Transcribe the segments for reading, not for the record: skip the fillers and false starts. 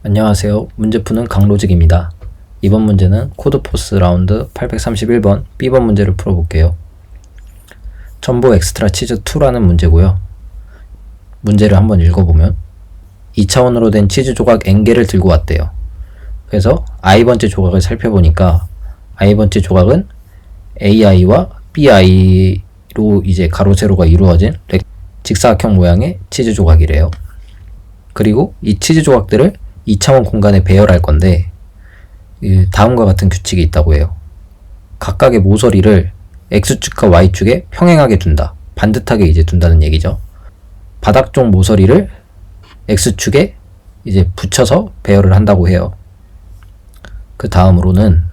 안녕하세요. 문제 푸는 강로직입니다. 이번 문제는 코드포스 라운드 831번 B번 문제를 풀어볼게요. 첨보 엑스트라 치즈 2라는 문제고요. 문제를 한번 읽어보면 2차원으로 된 치즈 조각 N개를 들고 왔대요. 그래서 I번째 조각을 살펴보니까 I번째 조각은 AI와 BI로 이제 가로 세로가 이루어진 직사각형 모양의 치즈 조각이래요. 그리고 이 치즈 조각들을 2차원 공간에 배열할 건데 다음과 같은 규칙이 있다고 해요. 각각의 모서리를 X축과 Y축에 평행하게 둔다. 반듯하게 이제 둔다는 얘기죠. 바닥 쪽 모서리를 X축에 이제 붙여서 배열을 한다고 해요. 그 다음으로는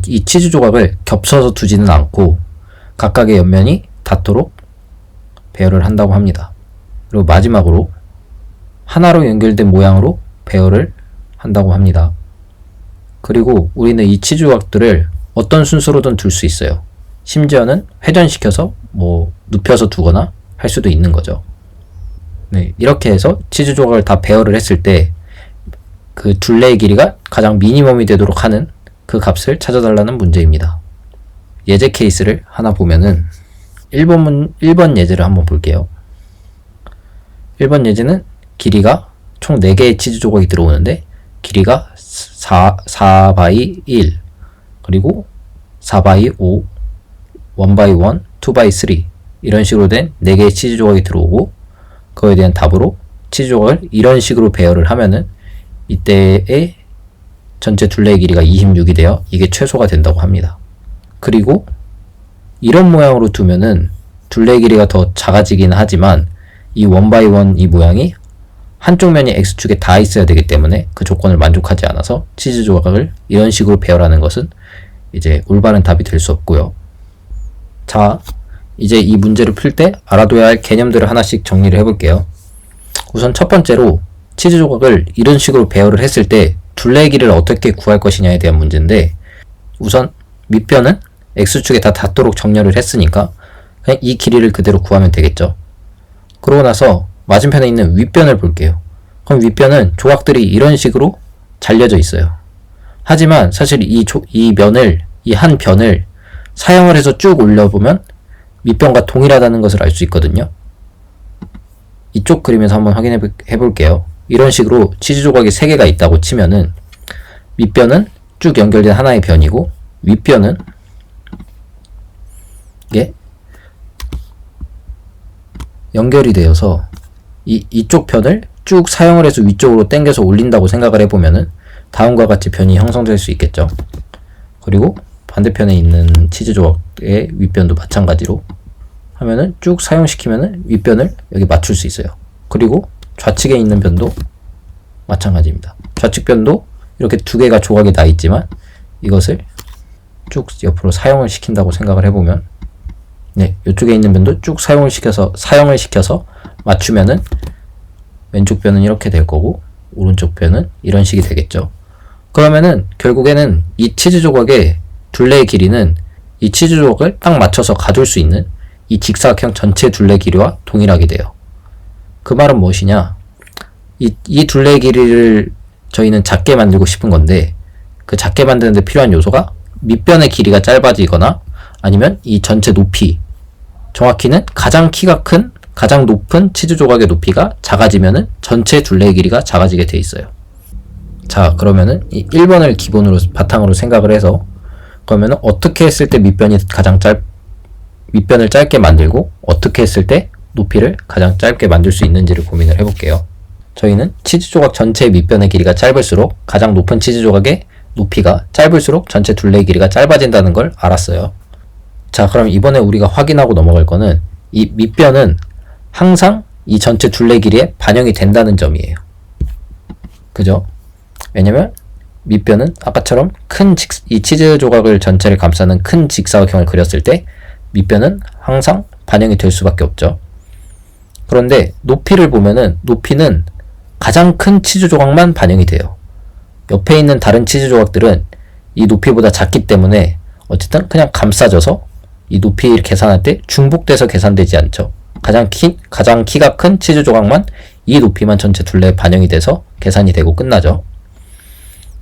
이 치즈 조각을 겹쳐서 두지는 않고 각각의 옆면이 닿도록 배열을 한다고 합니다. 그리고 마지막으로 하나로 연결된 모양으로 배열을 한다고 합니다. 그리고 우리는 이 치즈 조각들을 어떤 순서로든 둘 수 있어요. 심지어는 회전시켜서 눕혀서 두거나 할 수도 있는 거죠. 네, 이렇게 해서 치즈 조각을 다 배열을 했을 때 그 둘레의 길이가 가장 미니멈이 되도록 하는 그 값을 찾아달라는 문제입니다. 예제 케이스를 하나 보면은 1번 예제를 한번 볼게요. 1번 예제는 길이가 총 4개의 치즈 조각이 들어오는데 길이가 4x 1 그리고 4x 5 1x1 2x3 이런 식으로 된 4개의 치즈 조각이 들어오고 그거에 대한 답으로 치즈 조각을 이런 식으로 배열을 하면은 이때의 전체 둘레의 길이가 26이 되어 이게 최소가 된다고 합니다. 그리고 이런 모양으로 두면은 둘레의 길이가 더 작아지긴 하지만 이 1x1 이 모양이 한쪽 면이 X축에 다 있어야 되기 때문에 그 조건을 만족하지 않아서 치즈 조각을 이런 식으로 배열하는 것은 이제 올바른 답이 될 수 없고요. 자, 이제 이 문제를 풀 때 알아둬야 할 개념들을 하나씩 정리를 해볼게요. 우선 첫 번째로 치즈 조각을 이런 식으로 배열을 했을 때 둘레의 길이를 어떻게 구할 것이냐에 대한 문제인데 우선 밑변은 X축에 다 닿도록 정렬을 했으니까 그냥 이 길이를 그대로 구하면 되겠죠. 그러고 나서 맞은편에 있는 윗변을 볼게요. 그럼 윗변은 조각들이 이런 식으로 잘려져 있어요. 하지만 사실 이 한 변을 사형을 해서 쭉 올려보면 밑변과 동일하다는 것을 알 수 있거든요. 이쪽 그림에서 한번 확인해 볼게요. 이런 식으로 치즈 조각이 3개가 있다고 치면은 밑변은 쭉 연결된 하나의 변이고 윗변은 이게 연결이 되어서 이쪽 편을 쭉 사용을 해서 위쪽으로 당겨서 올린다고 생각을 해보면은 다음과 같이 변이 형성될 수 있겠죠. 그리고 반대편에 있는 치즈 조각의 윗변도 마찬가지로 하면은 쭉 사용시키면은 윗변을 여기 맞출 수 있어요. 그리고 좌측에 있는 변도 마찬가지입니다. 좌측 변도 이렇게 2개가 조각이 나 있지만 이것을 쭉 옆으로 사용을 시킨다고 생각을 해보면 네, 이쪽에 있는 변도 쭉 사용을 시켜서 맞추면은 왼쪽 변은 이렇게 될 거고 오른쪽 변은 이런 식이 되겠죠. 그러면은 결국에는 이 치즈 조각의 둘레의 길이는 이 치즈 조각을 딱 맞춰서 가둘 수 있는 이 직사각형 전체 둘레 길이와 동일하게 돼요. 그 말은 무엇이냐? 이 둘레의 길이를 저희는 작게 만들고 싶은 건데 그 작게 만드는 데 필요한 요소가 밑변의 길이가 짧아지거나 아니면 이 전체 높이, 정확히는 가장 키가 큰 가장 높은 치즈 조각의 높이가 작아지면은 전체 둘레의 길이가 작아지게 돼 있어요. 자, 그러면은 이 1번을 기본으로 바탕으로 생각을 해서 그러면은 어떻게 했을 때 밑변을 짧게 만들고 어떻게 했을 때 높이를 가장 짧게 만들 수 있는지를 고민을 해볼게요. 저희는 치즈 조각 전체의 밑변의 길이가 짧을수록 가장 높은 치즈 조각의 높이가 짧을수록 전체 둘레의 길이가 짧아진다는 걸 알았어요. 자, 그럼 이번에 우리가 확인하고 넘어갈 거는 이 밑변은 항상 이 전체 둘레 길이에 반영이 된다는 점이에요. 그죠? 왜냐면 밑변은 아까처럼 이 치즈 조각을 전체를 감싸는 큰 직사각형을 그렸을 때 밑변은 항상 반영이 될 수밖에 없죠. 그런데 높이를 보면은 높이는 가장 큰 치즈 조각만 반영이 돼요. 옆에 있는 다른 치즈 조각들은 이 높이보다 작기 때문에 어쨌든 그냥 감싸져서 이 높이를 계산할 때 중복돼서 계산되지 않죠. 가장 키가 큰 치즈 조각만 이 높이만 전체 둘레에 반영이 돼서 계산이 되고 끝나죠.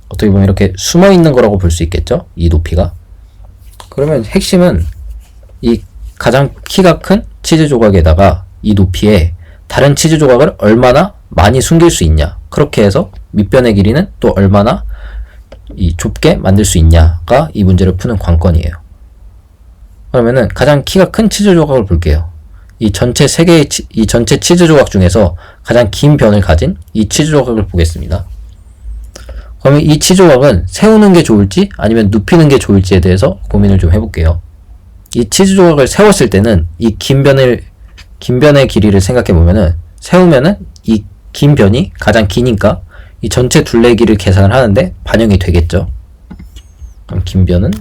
어떻게 보면 이렇게 숨어 있는 거라고 볼 수 있겠죠, 이 높이가. 그러면 핵심은 이 가장 키가 큰 치즈 조각에다가 이 높이에 다른 치즈 조각을 얼마나 많이 숨길 수 있냐, 그렇게 해서 밑변의 길이는 또 얼마나 이 좁게 만들 수 있냐가 이 문제를 푸는 관건이에요. 그러면은 가장 키가 큰 치즈 조각을 볼게요. 이 전체 세 개의 이 전체 치즈 조각 중에서 가장 긴 변을 가진 이 치즈 조각을 보겠습니다. 그러면 이 치즈 조각은 세우는 게 좋을지 아니면 눕히는 게 좋을지에 대해서 고민을 좀 해볼게요. 이 치즈 조각을 세웠을 때는 이 긴 변의 길이를 생각해 보면은, 세우면은 이 긴 변이 가장 기니까 이 전체 둘레 길이를 계산을 하는데 반영이 되겠죠. 그럼 긴 변은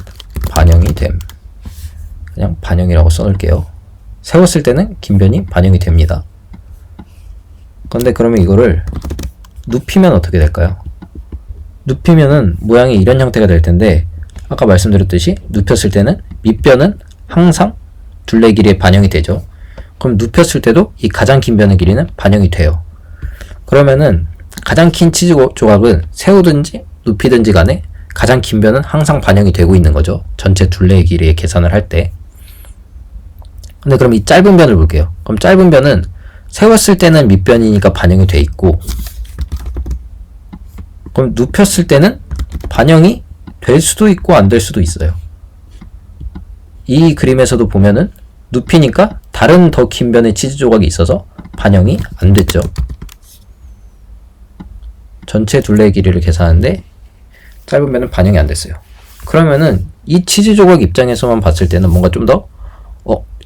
반영이 됨. 그냥 반영이라고 써놓을게요. 세웠을 때는 긴 변이 반영이 됩니다. 그런데 그러면 이거를 눕히면 어떻게 될까요? 눕히면은 모양이 이런 형태가 될 텐데, 아까 말씀드렸듯이 눕혔을 때는 밑변은 항상 둘레 길이에 반영이 되죠. 그럼 눕혔을 때도 이 가장 긴 변의 길이는 반영이 돼요. 그러면은 가장 긴 치즈 조각은 세우든지 눕히든지 간에 가장 긴 변은 항상 반영이 되고 있는 거죠. 전체 둘레의 길이의 계산을 할 때. 근데 그럼 이 짧은 변을 볼게요. 그럼 짧은 변은 세웠을 때는 밑변이니까 반영이 돼 있고, 그럼 눕혔을 때는 반영이 될 수도 있고 안 될 수도 있어요. 이 그림에서도 보면은 눕히니까 다른 더 긴 변의 치즈 조각이 있어서 반영이 안 됐죠. 전체 둘레의 길이를 계산하는데 짧은 변은 반영이 안 됐어요. 그러면은 이 치즈 조각 입장에서만 봤을 때는 뭔가 좀 더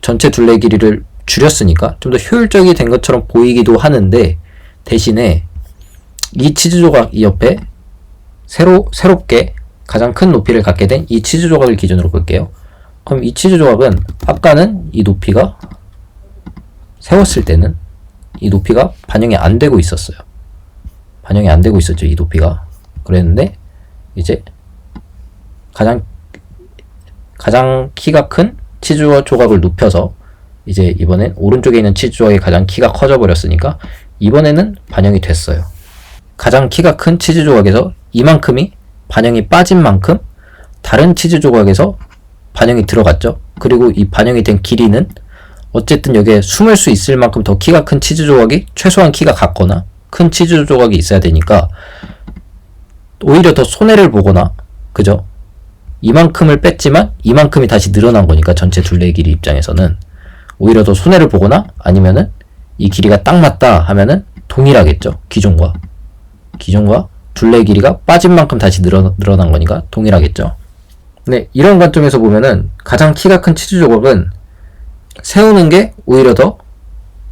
전체 둘레 길이를 줄였으니까 좀 더 효율적이 된 것처럼 보이기도 하는데, 대신에 이 치즈 조각 이 옆에 새롭게 가장 큰 높이를 갖게 된 이 치즈 조각을 기준으로 볼게요. 그럼 이 치즈 조각은 아까는 이 높이가 세웠을 때는 이 높이가 반영이 안 되고 있었어요. 반영이 안 되고 있었죠, 이 높이가. 그랬는데 이제 가장 키가 큰 치즈 조각을 눕혀서 이제 이번엔 오른쪽에 있는 치즈 조각이 가장 키가 커져 버렸으니까 이번에는 반영이 됐어요. 가장 키가 큰 치즈 조각에서 이만큼이 반영이 빠진 만큼 다른 치즈 조각에서 반영이 들어갔죠. 그리고 이 반영이 된 길이는 어쨌든 여기에 숨을 수 있을 만큼 더 키가 큰 치즈 조각이 최소한 키가 같거나 큰 치즈 조각이 있어야 되니까 오히려 더 손해를 보거나, 그죠? 이만큼을 뺐지만 이만큼이 다시 늘어난 거니까 전체 둘레 길이 입장에서는 오히려 더 손해를 보거나, 아니면은 이 길이가 딱 맞다 하면은 동일하겠죠. 기존과 둘레 길이가 빠진 만큼 다시 늘어난 거니까 동일하겠죠. 네, 이런 관점에서 보면은 가장 키가 큰 치즈 조각은 세우는 게 오히려 더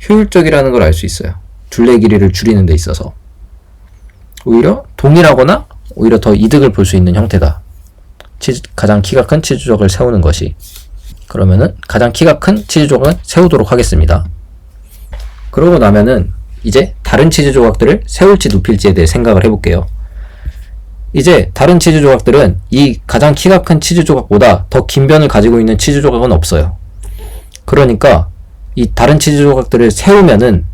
효율적이라는 걸 알 수 있어요. 둘레 길이를 줄이는 데 있어서 오히려 동일하거나 오히려 더 이득을 볼 수 있는 형태다. 가장 키가 큰 치즈 조각을 세우는 것이. 그러면은 가장 키가 큰 치즈 조각을 세우도록 하겠습니다. 그러고 나면은 이제 다른 치즈 조각들을 세울지 눕힐지에 대해 생각을 해볼게요. 이제 다른 치즈 조각들은 이 가장 키가 큰 치즈 조각보다 더 긴 변을 가지고 있는 치즈 조각은 없어요. 그러니까 이 다른 치즈 조각들을 세우면은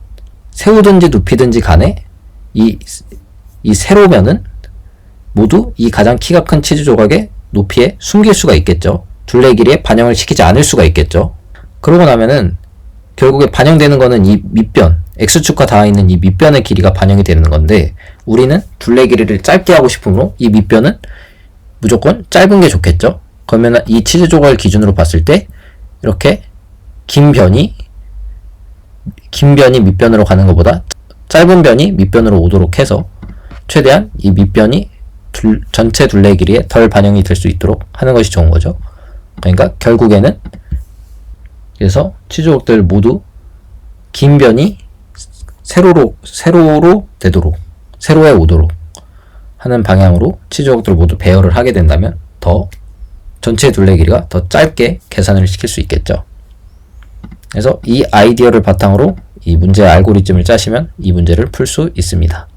세우든지 눕히든지 간에 이 세로면은 모두 이 가장 키가 큰 치즈 조각의 높이에 숨길 수가 있겠죠. 둘레 길이에 반영을 시키지 않을 수가 있겠죠. 그러고 나면은 결국에 반영되는 거는 이 밑변, X축과 닿아 있는 이 밑변의 길이가 반영이 되는 건데, 우리는 둘레 길이를 짧게 하고 싶으므로 이 밑변은 무조건 짧은 게 좋겠죠. 그러면 이 치즈 조각을 기준으로 봤을 때 이렇게 긴 변이 밑변으로 가는 것보다 짧은 변이 밑변으로 오도록 해서 최대한 이 밑변이 전체 둘레 길이에 덜 반영이 될 수 있도록 하는 것이 좋은 거죠. 그러니까 결국에는 그래서 치즈 조각들 모두 긴 변이 세로로 되도록, 세로에 오도록 하는 방향으로 치즈 조각들을 모두 배열을 하게 된다면 더 전체 둘레 길이가 더 짧게 계산을 시킬 수 있겠죠. 그래서 이 아이디어를 바탕으로 이 문제의 알고리즘을 짜시면 이 문제를 풀 수 있습니다.